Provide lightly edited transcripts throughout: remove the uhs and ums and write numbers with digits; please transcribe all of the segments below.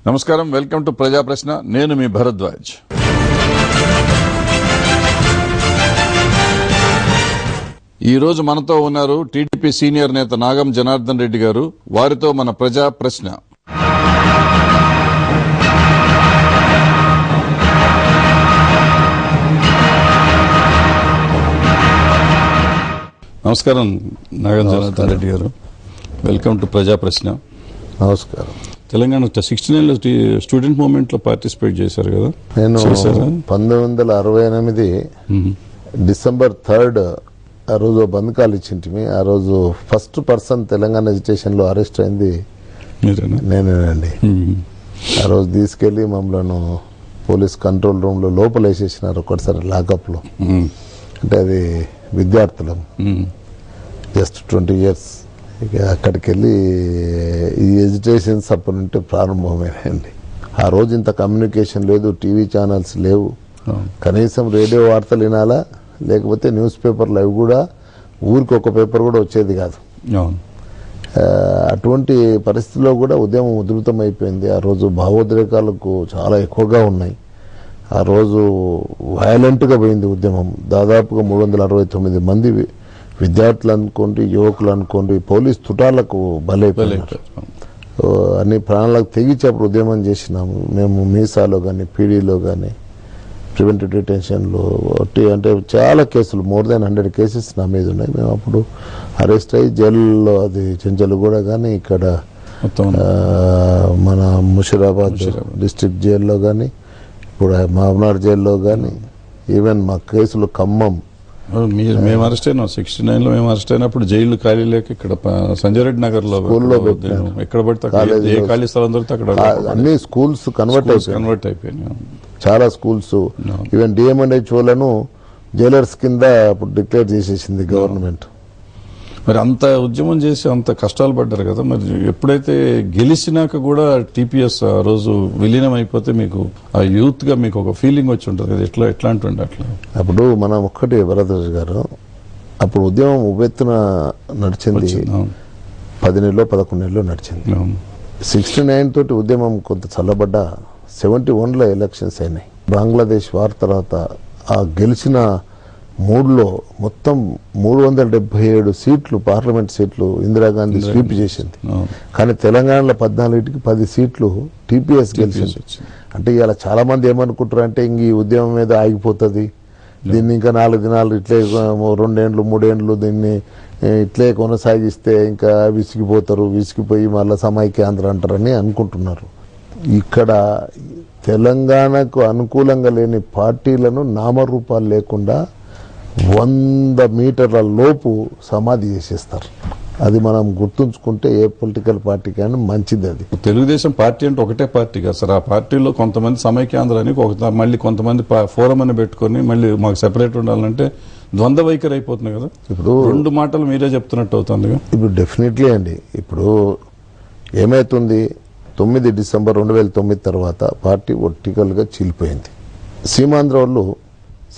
నమస్కారం, welcome to ప్రజా ప్రశ్న. నేను మీ భరద్వాజ్. ఈ రోజు మనతో ఉన్నారు టీడీపీ సీనియర్ నేత నాగం జనార్దన్ రెడ్డి గారు. వారితో మన ప్రజా ప్రశ్న. నమస్కారం నాగం జనార్దన్ రెడ్డి గారు, వెల్కమ్ టు ప్రజా ప్రశ్న. నమస్కారం. తెలంగాణ 69లో స్టూడెంట్ మూవ్మెంట్ లో పార్టిసిపేట్ చేశారు కదా? నేను 1968 డిసెంబర్ 3 ఆ రోజు బంద్ కాల్ ఇచ్చింటిమి. ఆ రోజు ఫస్ట్ పర్సన్ తెలంగాణ ఎడ్యుకేషన్ లో అరెస్ట్ అయింది నేనేనండి. ఆ రోజు తీసుకెళ్లి మమ్మల్ని పోలీస్ కంట్రోల్ రూమ్ లో లోపల వేసేసినారు ఒకటిసారి లాకప్ లో. అంటే అది విద్యార్థులం, జస్ట్ 20 years. ఇక అక్కడికి వెళ్ళి ఈ ఎడ్యుకేషన్స్ అప్పటి నుండి ప్రారంభమేనండి. ఆ రోజు ఇంత కమ్యూనికేషన్ లేదు, టీవీ ఛానల్స్ లేవు, కనీసం రేడియో వార్తలు వినాలా, లేకపోతే న్యూస్ పేపర్లు అవి కూడా ఊరికి ఒక పేపర్ కూడా వచ్చేది కాదు. అటువంటి పరిస్థితుల్లో కూడా ఉద్యమం ఉధృతం అయిపోయింది. ఆ రోజు భావోద్రేకాలకు చాలా ఎక్కువగా ఉన్నాయి. ఆ రోజు వయలెంట్గా పోయింది ఉద్యమం. దాదాపుగా 369 మంది విద్యార్థులు అనుకోండి, యువకులు అనుకోండి, పోలీస్ తుటాలకు బలైపోయారు. అన్ని ప్రాణాలకు తెగించేప్పుడు ఉద్యమం చేసినాము మేము. మీసాలో కానీ, పీడీలో కానీ, ప్రివెంటివ్ డిటెన్షన్లో అంటే చాలా కేసులు, మోర్ దాన్ 100 కేసెస్ నా మీద ఉన్నాయి. మేము అప్పుడు అరెస్ట్ అయ్యి జైల్లో, అది చెంచల్గూడ కానీ, ఇక్కడ మన ముషిరాబాద్ డిస్ట్రిక్ట్ జైల్లో కానీ, ఇప్పుడు మహబూబ్నగర్ జైల్లో కానీ, ఈవెన్ మా కేసులు ఖమ్మం. మేము అరెస్ట్ అయినా 69లో మేము అరెస్ట్ అయినప్పుడు జైలు ఖాళీ లేక ఇక్కడ సంజయ్ రెడ్డి నగర్ లో స్కూల్లో ఎక్కడ పడితే ఏ ఖాళీ స్థలం దొరికితే అక్కడ అన్ని స్కూల్స్ కన్వర్ట్ అయిపోయినాయి. చాలా స్కూల్స్, ఈవెన్ డిఎంఎన్హెచ్ఓలను జైలర్స్ కింద ఇప్పుడు డిక్లేర్ చేసేసింది గవర్నమెంట్. మరి అంత ఉద్యమం చేసి అంత కష్టాలు పడ్డారు కదా, మరి ఎప్పుడైతే గెలిచినాక కూడా టీపీఎస్ ఆ రోజు విలీనం అయిపోతే మీకు ఆ యూత్ గా మీకు ఒక ఫీలింగ్ వచ్చి ఉంటుంది కదా, ఎట్లాంటి అట్లా? అప్పుడు మనం ఒక్కటి భరద్వాజ్ గారు, అప్పుడు ఉద్యమం ఉవ్వెత్తున నడిచింది. 10 నెలలో 11 నెలలో నడిచింది. 69 తోటి ఉద్యమం కొంత చల్లబడ్డ. 71లో ఎలక్షన్స్ అయినాయి. బంగ్లాదేశ్ వార్ తర్వాత ఆ గెలిచిన 3లో మొత్తం 377 సీట్లు, పార్లమెంట్ సీట్లు ఇందిరాగాంధీ స్వీప్ చేసింది. కానీ తెలంగాణలో 14కి 10 సీట్లు టీపీఎస్ గెలిచింది. అంటే ఇలా చాలా మంది ఏమనుకుంటారు అంటే ఇంక ఈ ఉద్యమం మీద ఆగిపోతుంది, దీన్ని ఇంకా 4 దినాలు ఇట్లే 2 ఏళ్ళు 3 ఏళ్ళు దీన్ని ఇట్లే కొనసాగిస్తే ఇంకా విసిగిపోయి మళ్ళీ సమైక్యాంధ్ర అంటారని అనుకుంటున్నారు. ఇక్కడ తెలంగాణకు అనుకూలంగా లేని పార్టీలను నామరూపాలు లేకుండా 100 మీటర్ల లోపు సమాధి చేసేస్తారు. అది మనం గుర్తుంచుకుంటే ఏ పొలిటికల్ పార్టీ కానీ మంచిది. అది తెలుగుదేశం పార్టీ అంటే ఒకటే పార్టీ కదా సార్. ఆ పార్టీలో కొంతమంది సమైక్యాంధ్ర అని, మళ్ళీ కొంతమంది ఫోరం అని పెట్టుకుని మళ్ళీ మాకు సెపరేట్ ఉండాలంటే ద్వంద్వ వైఖరి అయిపోతుంది కదా. ఇప్పుడు 2 మాటలు మీరే చెప్తున్నట్టు అవుతుంది. ఇప్పుడు డెఫినెట్లీ అండి, ఇప్పుడు ఏమైతుంది, 9 డిసెంబర్ 2009 తర్వాత పార్టీ వర్టికల్గా చీలిపోయింది. సీమాంధ్ర వాళ్ళు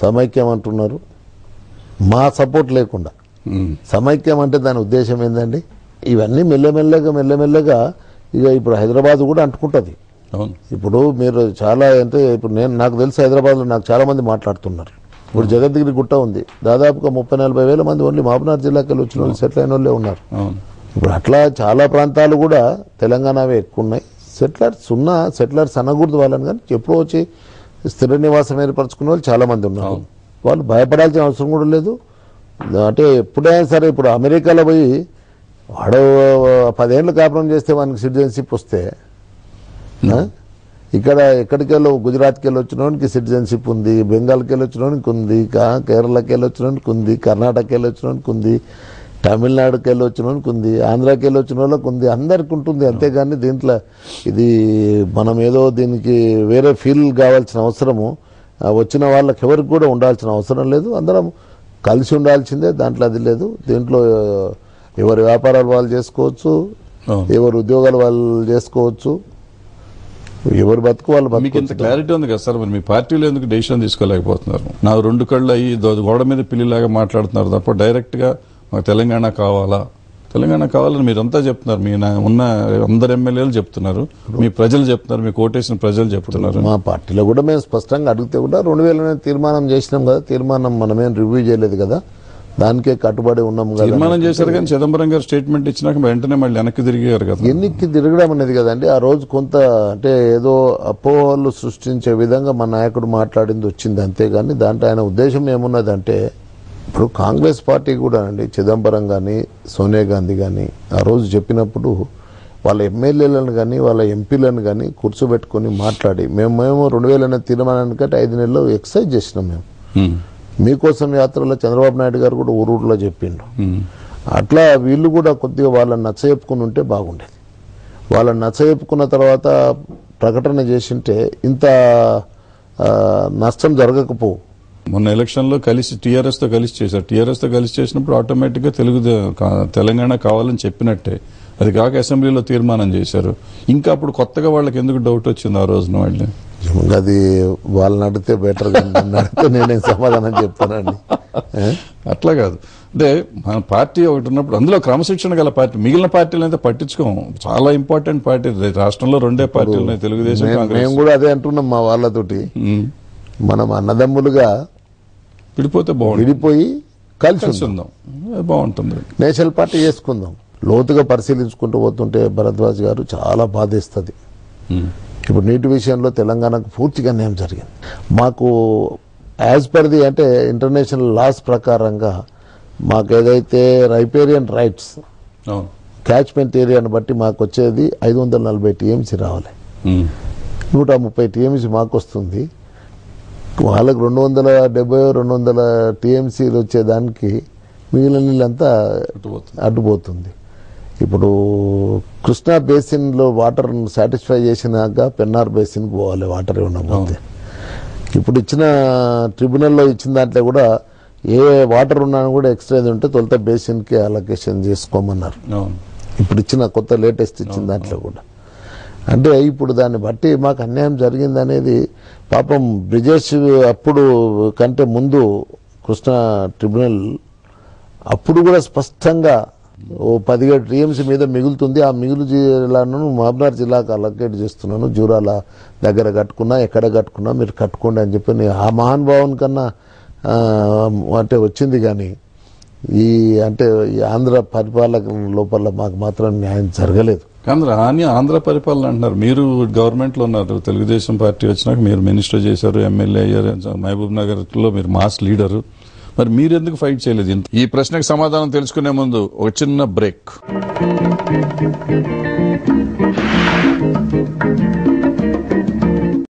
సమైక్యం అంటున్నారు, మా సపోర్ట్ లేకుండా. సమైక్యం అంటే దాని ఉద్దేశం ఏంటండి? ఇవన్నీ మెల్లమెల్లగా ఇక ఇప్పుడు హైదరాబాద్ కూడా అంటుకుంటుంది. ఇప్పుడు మీరు చాలా అంటే ఇప్పుడు నాకు తెలిసి హైదరాబాద్లో నాకు చాలా మంది మాట్లాడుతున్నారు. ఇప్పుడు జగద్గిరి గుట్ట ఉంది, దాదాపుగా 30-40 వేల మంది ఓన్లీ మహబూబ్నగర్ జిల్లాకి వెళ్ళి వచ్చిన వాళ్ళు, సెటిల్ అయిన వాళ్ళే ఉన్నారు. ఇప్పుడు అట్లా చాలా ప్రాంతాలు కూడా తెలంగాణవే ఎక్కువ ఉన్నాయి. సెటిలర్స్ అనకూడదు వాళ్ళని, కానీ ఎప్పుడో వచ్చి స్థిర నివాసం ఏర్పరచుకునే వాళ్ళు చాలా మంది ఉన్నారు. వాళ్ళు భయపడాల్సిన అవసరం కూడా లేదు. అంటే ఎప్పుడైనా సరే, ఇప్పుడు అమెరికాలో పోయి వాడు 10 ఏళ్ళు కాపురం చేస్తే వానికి సిటిజన్షిప్ వస్తే, ఇక్కడ ఎక్కడికి వెళ్ళి గుజరాత్కి వెళ్ళి వచ్చినోనికి సిటిజన్షిప్ ఉంది, బెంగాల్కి వెళ్ళి వచ్చినోనికి ఉంది, కేరళకి వెళ్ళి వచ్చినోనికి ఉంది, కర్ణాటకకి వెళ్ళి వచ్చినోనికి ఉంది, తమిళనాడుకి వెళ్ళి వచ్చినోనికి ఉంది, ఆంధ్రాకి వెళ్ళి వచ్చిన వాళ్ళకి ఉంది, అందరికి ఉంటుంది. అంతేగాని దీంట్లో ఇది మనం ఏదో దీనికి వేరే ఫీల్ కావాల్సిన అవసరము వచ్చిన వాళ్ళకి ఎవరికి కూడా ఉండాల్సిన అవసరం లేదు. అందరం కలిసి ఉండాల్సిందే, దాంట్లో అది లేదు. దీంట్లో ఎవరి వ్యాపారాలు వాళ్ళు చేసుకోవచ్చు, ఎవరి ఉద్యోగాలు వాళ్ళు చేసుకోవచ్చు, ఎవరు బతుకు వాళ్ళు బతుకు. మీకు ఇంత క్లారిటీ ఉంది కదా సార్, మరి మీ పార్టీలో ఎందుకు డెసిషన్ తీసుకోలేకపోతున్నారు? నా 2 కళ్ళు అయ్యి గోడ మీద పిల్లిలాగా మాట్లాడుతున్నారు తప్ప డైరెక్ట్ గా మాకు తెలంగాణ కావాలా, తెలంగాణ కావాలని మీరంతా చెప్తున్నారు, మీ ఉన్న అందరు ఎమ్మెల్యేలు చెప్తున్నారు, మీ ప్రజలు చెప్తున్నారు, మీకు ఓటేసిన ప్రజలు చెప్తున్నారు. మా పార్టీలో కూడా మేము స్పష్టంగా అడిగితే కూడా 2000 తీర్మానం చేసినాం కదా, తీర్మానం మనమేం రివ్యూ చేయలేదు కదా, దానికే కట్టుబడి ఉన్నాం కదా. తీర్మానం చేశారు కానీ చిదంబరం గారు స్టేట్మెంట్ ఇచ్చినాక వెంటనే మళ్ళీ వెనక్కి తిరిగారు కదా. ఎన్నికకి తిరగడం అనేది కదండి, ఆ రోజు కొంత అంటే ఏదో అపోహలు సృష్టించే విధంగా మా నాయకుడు మాట్లాడింది వచ్చింది, అంతేగాని దాంట్లో ఆయన ఉద్దేశం ఏమున్నదంటే, ఇప్పుడు కాంగ్రెస్ పార్టీ కూడా అండి చిదంబరం కానీ సోనియా గాంధీ కానీ ఆ రోజు చెప్పినప్పుడు వాళ్ళ ఎమ్మెల్యేలను కానీ వాళ్ళ ఎంపీలను కానీ కూర్చోబెట్టుకుని మాట్లాడి మేము 2000 తీర్మానానికంటే 5 నెలలు ఎక్సర్సైజ్ చేసినాం. మేము మీకోసం యాత్రలో చంద్రబాబు నాయుడు గారు కూడా ఊరూరులో చెప్పిండ్రు. అట్లా వీళ్ళు కూడా కొద్దిగా వాళ్ళని నచ్చచెప్పుకుని ఉంటే బాగుండేది. వాళ్ళని నచ్చచెప్పుకున్న తర్వాత ప్రకటన చేసింటే ఇంత నష్టం జరగకపోవు. మొన్న ఎలక్షన్ లో కలిసి టీఆర్ఎస్ తో కలిసి చేశారు. టీఆర్ఎస్ తో కలిసి చేసినప్పుడు ఆటోమేటిక్ గా తెలంగాణ కావాలని చెప్పినట్టే. అది కాక అసెంబ్లీలో తీర్మానం చేశారు. ఇంకా అప్పుడు కొత్తగా వాళ్ళకి ఎందుకు డౌట్ వచ్చింది ఆ రోజున? వాళ్ళు అది వాళ్ళని అడిగితే బెటర్, అడిగితే నేనేం సమాధానం చెప్తానండి. అట్లా కాదు, అంటే మన పార్టీ ఒకటి ఉన్నప్పుడు అందులో క్రమశిక్షణ గల పార్టీ, మిగిలిన పార్టీలు అయితే పట్టించుకోము. చాలా ఇంపార్టెంట్ పార్టీ రాష్ట్రంలో, 2 పార్టీలు ఉన్నాయి, తెలుగుదేశం కాంగ్రెస్. మేము కూడా అదే అంటున్నాం మా వాళ్ళతోటి, మనం అన్నదమ్ములుగా విడిపోతే బాగుంటుంది, విడిపోయి కలిసి ఉందాం, బాగుంటుంది, నేషనల్ పార్టీ చేసుకుందాం. లోతుగా పరిశీలించుకుంటూ పోతుంటే భరద్వాజ్ గారు చాలా బాధేస్తుంది. ఇప్పుడు నీటి విషయంలో తెలంగాణకు పూర్తిగా అన్యాయం జరిగింది. మాకు యాజ్ పర్ ది అంటే ఇంటర్నేషనల్ లాస్ ప్రకారంగా మాకు ఏదైతే రైపేరియన్ రైట్స్ క్యాచ్మెంట్ ఏరియాను బట్టి మాకు వచ్చేది 540 టీఎంసీ రావాలి. 130 టీఎంసీ మాకు వస్తుంది. వాళ్ళకు 270-200 టీఎంసీలు వచ్చేదానికి మిగిలిన నీళ్ళంతా అడ్డుపోతుంది. ఇప్పుడు కృష్ణా బేసిన్లో వాటర్ సాటిస్ఫై చేసినాక పెన్నార్ బేసిన్కి పోవాలి వాటర్ ఏమన్నా పోతే. ఇప్పుడు ఇచ్చిన ట్రిబ్యునల్లో ఇచ్చిన దాంట్లో కూడా ఏ వాటర్ ఉన్నా కూడా ఎక్స్ట్రా ఉంటే తొలుత బేసిన్కి అలొకేషన్ చేసుకోమన్నారు. ఇప్పుడు ఇచ్చిన కొత్త లేటెస్ట్ ఇచ్చిన దాంట్లో కూడా అంటే ఇప్పుడు దాన్ని బట్టి మాకు అన్యాయం జరిగింది అనేది. పాపం బ్రిజేష్ అప్పుడు కంటే ముందు కృష్ణా ట్రిబ్యునల్ అప్పుడు కూడా స్పష్టంగా 17 టీఎంసీ మీద మిగులుతుంది, ఆ మిగులు జిల్లాను మహబూబ్నగర్ జిల్లాకు అలొకేట్ చేస్తున్నాను, జూరాల దగ్గర కట్టుకున్నా ఎక్కడ కట్టుకున్నా మీరు కట్టుకోండి అని చెప్పి ఆ మహానుభావుని కన్నా అంటే వచ్చింది. కానీ ఈ ఆంధ్ర పరిపాలన లోపల మాకు మాత్రం న్యాయం జరగలేదు. ఆంధ్ర పరిపాలన అంటున్నారు, మీరు గవర్నమెంట్ లో ఉన్నారు, తెలుగుదేశం పార్టీ వచ్చినాక మీరు మినిస్టర్ చేశారు, ఎమ్మెల్యే అయ్యారు, మహబూబ్ నగర్ లో మీరు మాస్ లీడరు, మరి మీరు ఎందుకు ఫైట్ చేయలేదు? ఈ ప్రశ్నకు సమాధానం తెలుసుకునే ముందు ఒక చిన్న బ్రేక్.